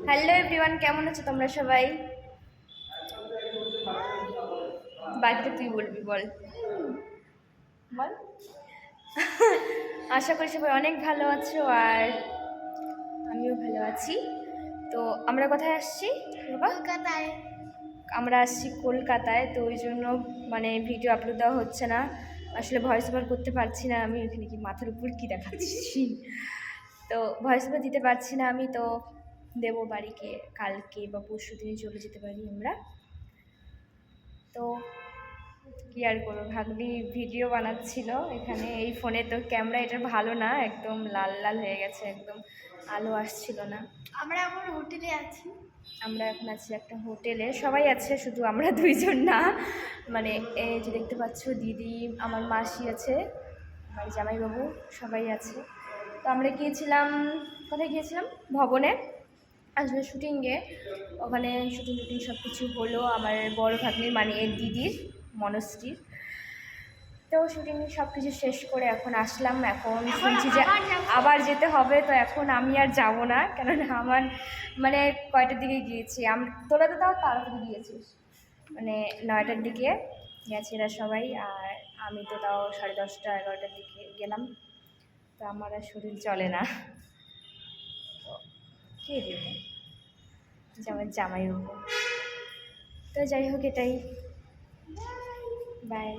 Hello everyone, কেমন আছো তোমরা সবাই? বাকিটা তুই বলবি, বল বল। আশা করি সবাই অনেক ভালো আছো, আর আমিও ভালো আছি। তো আমরা কোথায় আসছি বাবা? কলকাতায়। আমরা আসছি কলকাতায়, তো ওই জন্য মানে ভিডিও আপলোড দেওয়া হচ্ছে না। আসলে ভয়েস ওভার করতে পারছি না আমি। এখানে কি মাথার উপর কি দেখাচ্ছি? তো ভয়েস ওভার দিতে পারছি না আমি, তো দেবো বাড়িকে কালকে বা পরশু দিনে চলে যেতে পারি আমরা। তো কি আর করবো, ভাগ্নি ভিডিও বানাচ্ছিল এখানে। এই ফোনে তো ক্যামেরা এটা ভালো না, একদম লাল লাল হয়ে গেছে, একদম আলো আসছিল না। আমরা এখন হোটেলে আছি। আমরা এখন আছি একটা হোটেলে, সবাই আছে, শুধু আমরা দুইজন না। মানে এই যে দেখতে পাচ্ছ, দিদি, আমার মাসি আছে, আমার জামাইবাবু, সবাই আছে। তো আমরা গিয়েছিলাম, কোথায় গিয়েছিলাম? ভবনে, আসলে শুটিংয়ে। ওখানে শুটিং সব কিছু হলো আমার বড় ভাগ্নির, মানে এর দিদির, মনশ্রীর। তো শুটিং সব কিছু শেষ করে এখন আসলাম। এখন শুনছি যে আবার যেতে হবে। তো এখন আমি আর যাব না, কেননা আমার মানে কয়টার দিকে গিয়েছি, তোরা তো তাও তাড়াতাড়ি গিয়েছিস, মানে 9টার দিকে গেছে এরা সবাই, আর আমি তো তাও 10:30 11টার দিকে গেলাম। তো আমার আর শরীর চলে না। তো কে দেবে, আমার জামাই বাবু। তো যাই হোক, এটাই। বাই।